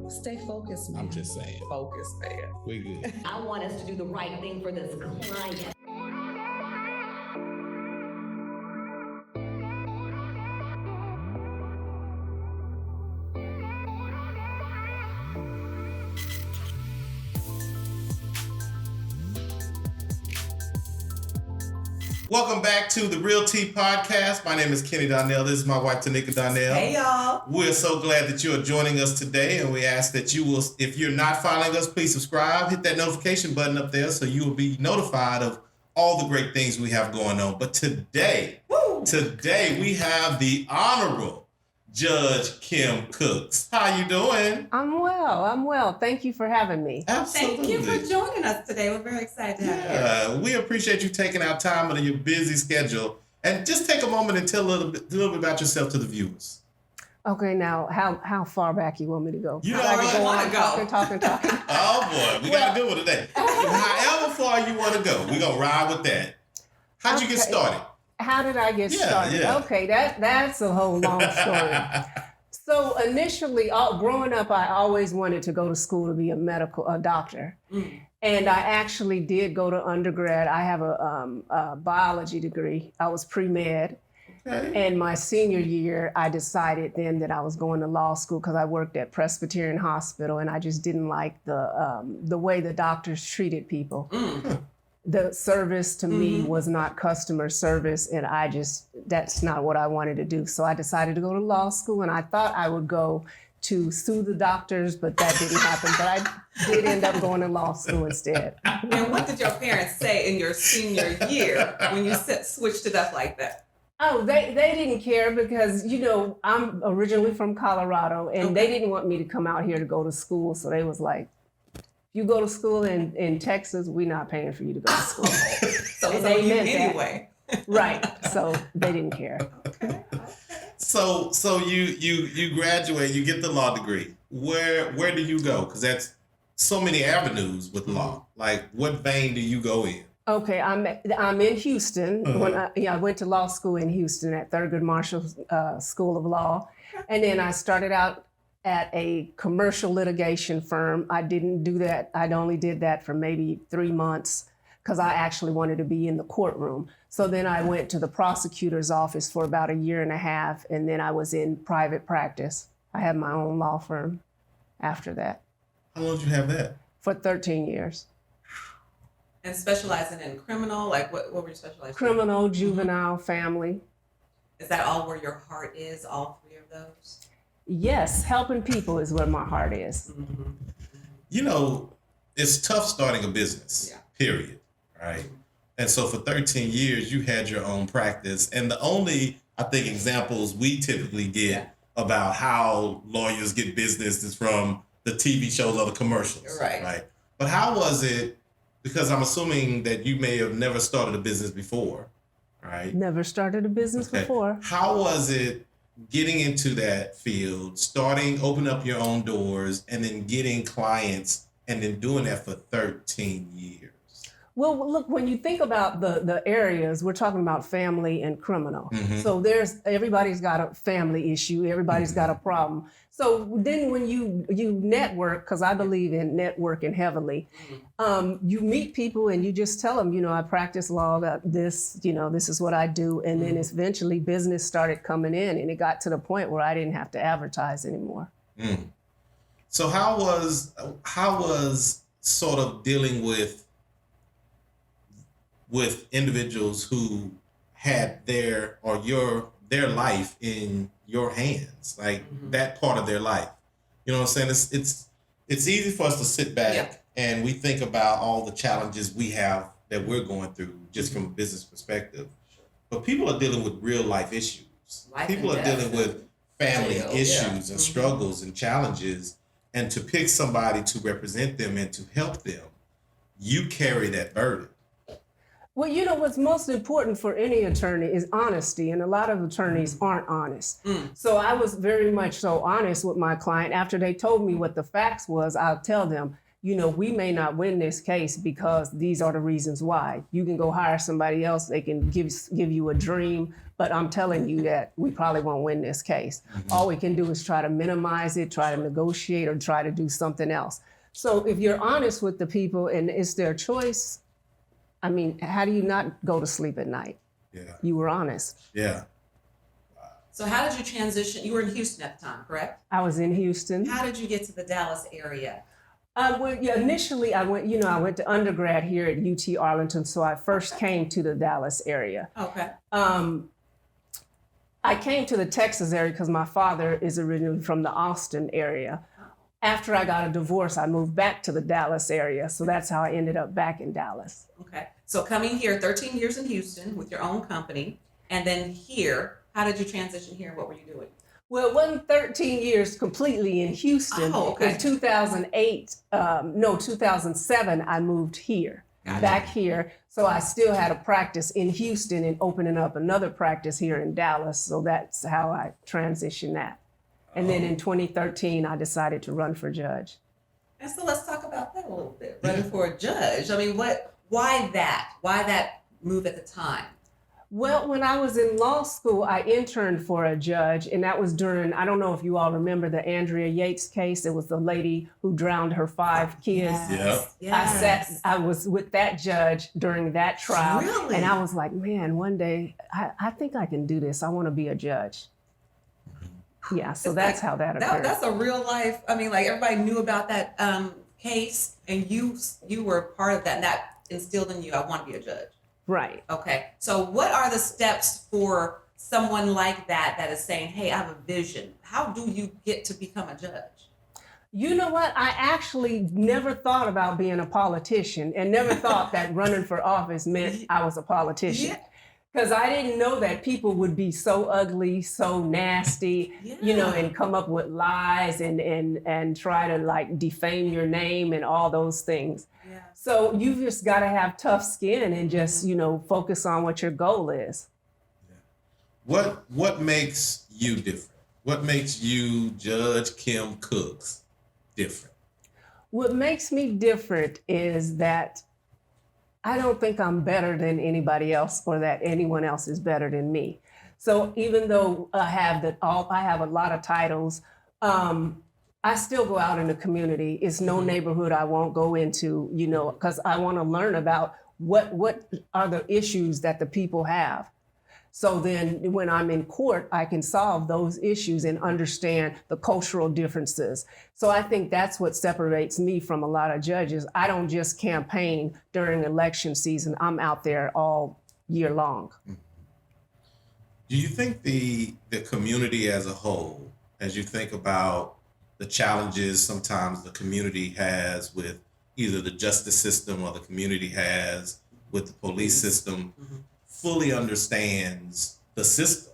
Stay focused, man. I'm just saying. Focus, man. We good. I want us to do the right thing for this client. Welcome back to the RealT podcast. My name is Kenny Donnell. This is my wife, Tanika Donnell. Hey, y'all. We're so glad that you are joining us today, and we ask that you will, if you're not following us, please subscribe. Hit that notification button up there so you will be notified of all the great things we have going on. But today we have the Honorable Judge Kim Cooks. How you doing? I'm well. Thank you for having me. Absolutely. Thank you for joining us today. We're very excited to have you. We appreciate you taking out time out of your busy schedule. And just take a moment and tell a little bit about yourself to the viewers. Okay, now how far back you want me to go? You know I where can I wanna go. Talking. Oh boy, we got to do it today. However far you want to go, we're going to ride with that. How'd you get started? How did I get started? Yeah. Okay, that's a whole long story. So initially, growing up, I always wanted to go to school to be a doctor. And I actually did go to undergrad. I have a biology degree. I was pre-med. Okay. And my senior year, I decided then that I was going to law school because I worked at Presbyterian Hospital, and I just didn't like the way the doctors treated people. The service to me was not customer service, and that's not what I wanted to do. So I decided to go to law school, and I thought I would go to sue the doctors, but that didn't happen. But I did end up going to law school instead. And what did your parents say in your senior year when you switched it up like that? Oh, they didn't care because, I'm originally from Colorado, and they didn't want me to come out here to go to school. So they was like, you go to school in Texas, we're not paying for you to go to school. So and they meant anyway. Right. So they didn't care. Okay. So you graduate, you get the law degree. Where do you go? Because that's so many avenues with law. Like, what vein do you go in? Okay, I'm in Houston. When I went to law school in Houston at Thurgood Marshall School of Law, and then I started out at a commercial litigation firm. I didn't do that. I only did that for maybe 3 months because I actually wanted to be in the courtroom. So then I went to the prosecutor's office for about 1.5 years, and then I was in private practice. I had my own law firm after that. How long did you have that? For 13 years. And specializing in criminal, like what were you specializing in? Criminal, juvenile, family. Is that all where your heart is, all 3 of those? Yes, helping people is where my heart is. It's tough starting a business, period, right? And so for 13 years, you had your own practice. And the only, I think, examples we typically get about how lawyers get business is from the TV shows or the commercials, right? But how was it, because I'm assuming that you may have never started a business before, right? Never started a business before. How was it getting into that field, opening up your own doors, and then getting clients, and then doing that for 13 years? Well, look, when you think about the areas, we're talking about family and criminal. So everybody's got a family issue, everybody's got a problem. So then when you network, because I believe in networking heavily, you meet people and you just tell them, I practice law, this is what I do. And then eventually business started coming in, and it got to the point where I didn't have to advertise anymore. So how was sort of dealing with individuals who had their life in your hands, like that part of their life? You know what I'm saying? It's easy for us to sit back and we think about all the challenges we have that we're going through just from a business perspective. But people are dealing with real life issues. People are dealing with family issues and struggles and challenges. And to pick somebody to represent them and to help them, you carry that burden. Well, what's most important for any attorney is honesty, and a lot of attorneys aren't honest. So I was very much so honest with my client. After they told me what the facts was, I'll tell them, we may not win this case because these are the reasons why. You can go hire somebody else. They can give you a dream, but I'm telling you that we probably won't win this case. All we can do is try to minimize it, try to negotiate, or try to do something else. So if you're honest with the people and it's their choice, I mean, how do you not go to sleep at night? Yeah. You were honest. Yeah. So how did you transition? You were in Houston at the time, correct? I was in Houston. How did you get to the Dallas area? Well, yeah, initially I went to undergrad here at UT Arlington, so I first came to the Dallas area. Okay. I came to the Texas area because my father is originally from the Austin area. After I got a divorce, I moved back to the Dallas area, so that's how I ended up back in Dallas. Okay. So coming here, 13 years in Houston with your own company, and then here, how did you transition here? What were you doing? Well, it wasn't 13 years completely in Houston. Oh, okay. In 2007, I moved here, Gotcha. back here. So I still had a practice in Houston and opening up another practice here in Dallas. So that's how I transitioned that. And then in 2013, I decided to run for judge. And so let's talk about that a little bit. Running for a judge. I mean, why that? Why that move at the time? Well, when I was in law school, I interned for a judge, and that was during, I don't know if you all remember the Andrea Yates case. It was the lady who drowned her 5 kids. Yes. I was with that judge during that trial. Really? And I was like, man, one day I think I can do this. I want to be a judge. Yeah, so that's how that occurred. That's a real life. I mean, like everybody knew about that case, and you were part of that, and that instilled in you, I want to be a judge. Right. Okay. So what are the steps for someone like that is saying, hey, I have a vision? How do you get to become a judge? You know what? I actually never thought about being a politician and never thought that running for office meant I was a politician. Yeah. Because I didn't know that people would be so ugly, so nasty, Yeah. and come up with lies and try to like defame your name and all those things. Yeah. So you've just got to have tough skin and just, focus on what your goal is. What makes you different? What makes you Judge Kim Cooks different? What makes me different is that I don't think I'm better than anybody else or that anyone else is better than me. So even though I have a lot of titles, I still go out in the community. It's no neighborhood I won't go into, because I want to learn about what are the issues that the people have. So then when I'm in court, I can solve those issues and understand the cultural differences. So I think that's what separates me from a lot of judges. I don't just campaign during election season. I'm out there all year long. Do you think the community as a whole, as you think about the challenges sometimes the community has with either the justice system or the community has with the police system, fully understands the system?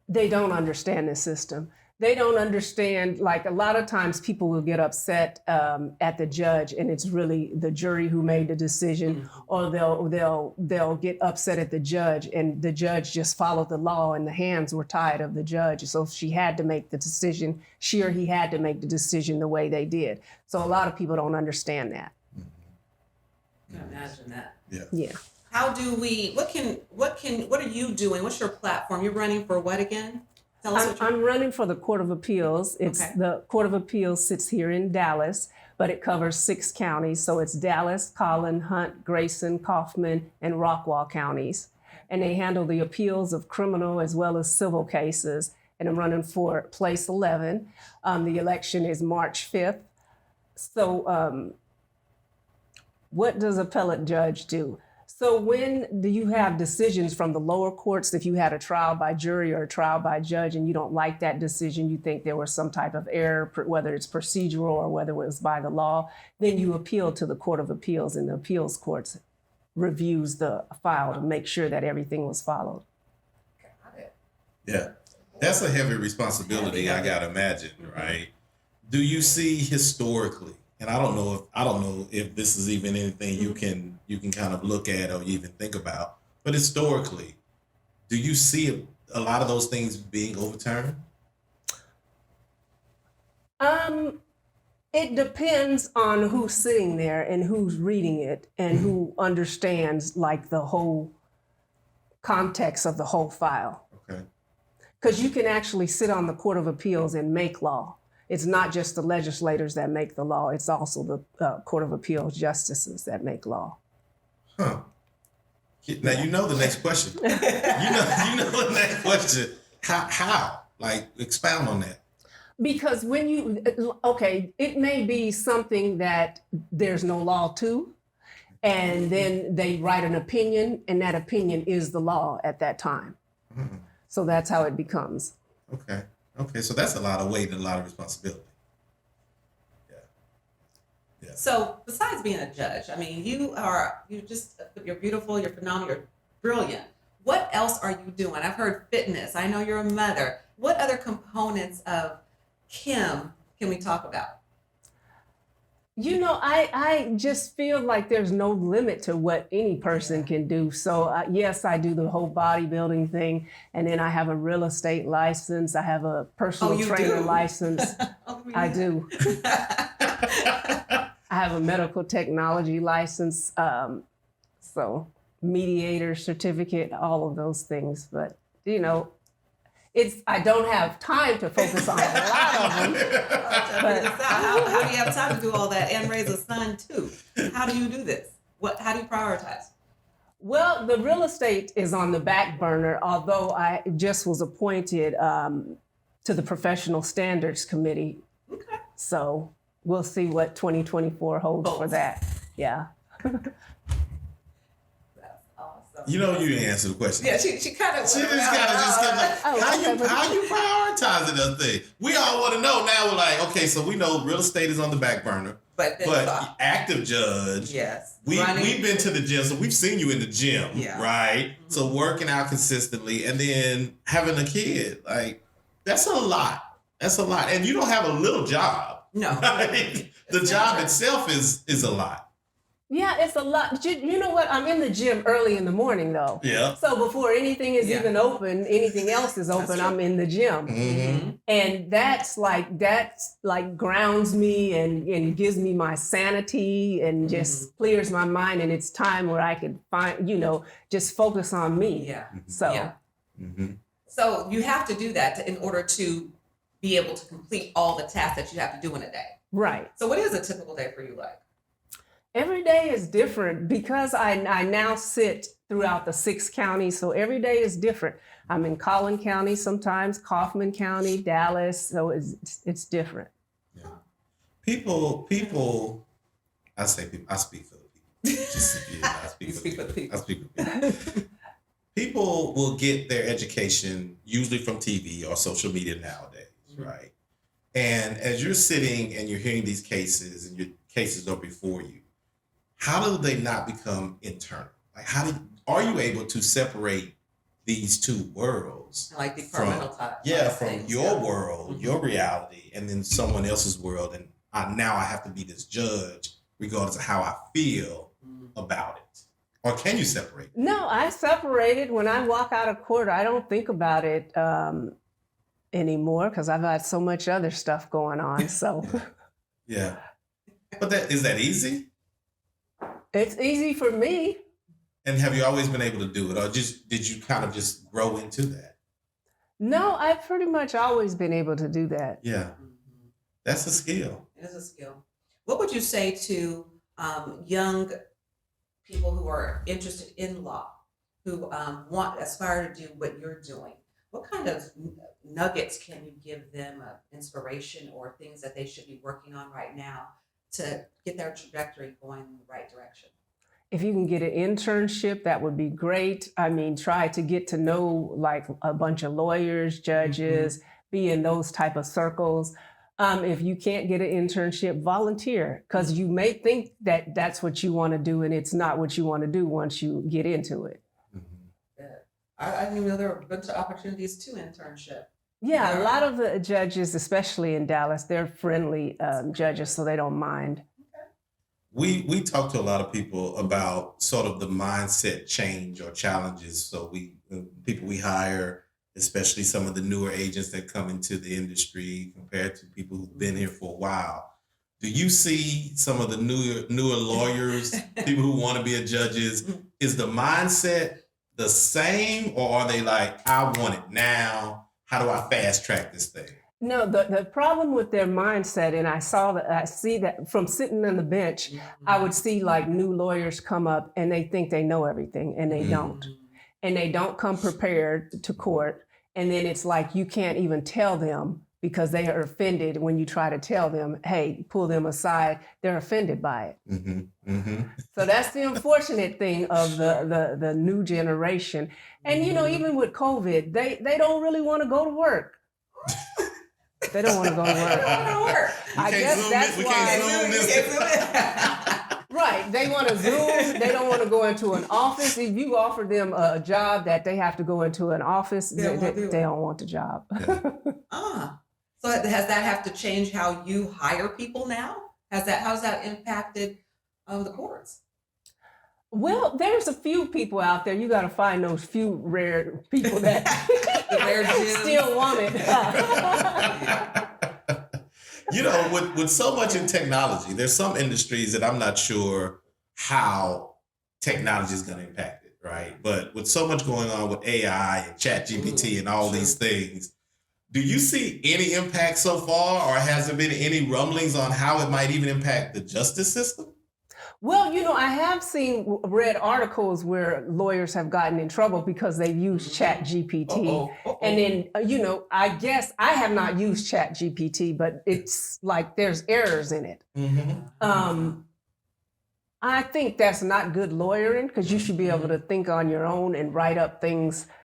They don't understand the system. They don't understand, like a lot of times people will get upset at the judge and it's really the jury who made the decision, or they'll get upset at the judge and the judge just followed the law and the hands were tied of the judge. So she had to make the decision, she or he had to make the decision the way they did. So a lot of people don't understand that. I can imagine that. Yeah. How do we, what are you doing? What's your platform? You're running for what again? Tell us I'm running for the Court of Appeals. The Court of Appeals sits here in Dallas, but it covers 6 counties. So it's Dallas, Collin, Hunt, Grayson, Kaufman, and Rockwall counties. And they handle the appeals of criminal as well as civil cases. And I'm running for place 11. The election is March 5th. So what does appellate judge do? So when do you have decisions from the lower courts, if you had a trial by jury or a trial by judge and you don't like that decision, you think there was some type of error, whether it's procedural or whether it was by the law, then you appeal to the Court of Appeals, and the appeals courts reviews the file to make sure that everything was followed. Got it. Yeah. That's a heavy responsibility, I gotta imagine, right? Do you see historically, and I don't know if this is even anything you can kind of look at or even think about, but historically, do you see a lot of those things being overturned? It depends on who's sitting there and who's reading it and who understands like the whole context of the whole file. Okay. Because you can actually sit on the Court of Appeals and make law. It's not just the legislators that make the law, it's also the Court of Appeals justices that make law. Huh. Now you know the next question. you know the next question. How? Like, expound on that. Because when it may be something that there's no law to, and then they write an opinion, and that opinion is the law at that time. Mm-hmm. So that's how it becomes. Okay. So that's a lot of weight and a lot of responsibility. Yeah. So besides being a judge, I mean, you're beautiful, you're phenomenal, you're brilliant. What else are you doing? I've heard fitness. I know you're a mother. What other components of Kim can we talk about? You know, I just feel like there's no limit to what any person can do. So yes, I do the whole bodybuilding thing, and then I have a real estate license. I have a personal trainer license. I do. I have a medical technology license. So mediator certificate, all of those things. But you know, I don't have time to focus on a lot of them. But how do you have time to do all that and raise a son too? How do you do this? How do you prioritize? Well, the real estate is on the back burner, although I just was appointed to the Professional Standards Committee. Okay. So we'll see what 2024 holds for that. Yeah. You know, you didn't answer the question. Yeah, she kind of. She just kept like, how you prioritizing that thing? We all want to know now. We're like, okay, so we know real estate is on the back burner, but active judge. Yes. We've been to the gym, so we've seen you in the gym, right? Mm-hmm. So working out consistently, and then having a kid, like that's a lot. That's a lot, and you don't have a little job. No, right? The job itself is a lot. Yeah, it's a lot. You know what? I'm in the gym early in the morning, though. Yeah. So before anything is even open, anything else is open, I'm in the gym. Mm-hmm. And that's like grounds me and gives me my sanity and just clears my mind. And it's time where I can just focus on me. Yeah. So. Yeah. Mm-hmm. So you have to do that in order to be able to complete all the tasks that you have to do in a day. Right. So what is a typical day for you like? Every day is different because I now sit throughout the 6 counties, so every day is different. I'm in Collin County sometimes, Kaufman County, Dallas, so it's different. Yeah. People, I say people, I speak for the people. I speak for the people. People will get their education usually from TV or social media nowadays, right? And as you're sitting and you're hearing these cases and your cases are before you, how do they not become internal? Like, are you able to separate these two worlds? Like departmental from your world, your reality, and then someone else's world. And now I have to be this judge regardless of how I feel about it. Or can you separate? No, I separate it. When I walk out of court, I don't think about it anymore because I've got so much other stuff going on. So, yeah. But is that easy? It's easy for me. And have you always been able to do it, or did you kind of just grow into that? No, I've pretty much always been able to do that. Yeah, that's a skill. It is a skill. What would you say to young people who are interested in law, who aspire to do what you're doing? What kind of nuggets can you give them of inspiration or things that they should be working on right now to get their trajectory going in the right direction? If you can get an internship, that would be great. I mean, try to get to know like a bunch of lawyers, judges, be in those type of circles. If you can't get an internship, volunteer, because you may think that that's what you want to do and it's not what you want to do once you get into it. I didn't even know there were a bunch of opportunities to internship. Yeah, a lot of the judges, especially in Dallas, they're friendly judges, so they don't mind. We talk to a lot of people about sort of the mindset change or challenges. So people we hire, especially some of the newer agents that come into the industry compared to people who've been here for a while, Do you see some of the newer lawyers, people who want to be a judges? Is the mindset the same, or are they like, I want it now? How do I fast track this thing? No, the problem with their mindset, and I see that from sitting on the bench, I would see like new lawyers come up and they think they know everything and they don't. And they don't come prepared to court. And then it's like you can't even tell them because they are offended when you try to tell them, hey, pull them aside. They're offended by it. So that's the unfortunate thing of the new generation. And you know, even with COVID, they don't really want to go to work. They don't want to go to work. I guess that's why. Right. They want to Zoom. They don't want to go into an office. If you offer them a job that they have to go into an office, they don't want the job. So has that have to change how you hire people now? How's that impacted the courts? Well, there's a few people out there. You got to find those few rare people that still want it. You know, with so much in technology, there's some industries that I'm not sure how technology is going to impact it, right? But with so much going on with AI and ChatGPT and all these things, do you see any impact so far, or has there been any rumblings on how it might even impact the justice system? Well, you know, I have read articles where lawyers have gotten in trouble because they've used ChatGPT. And then, you know, I guess I have not used ChatGPT, but it's like there's errors in it. I think that's not good lawyering because you should be able to think on your own and write up things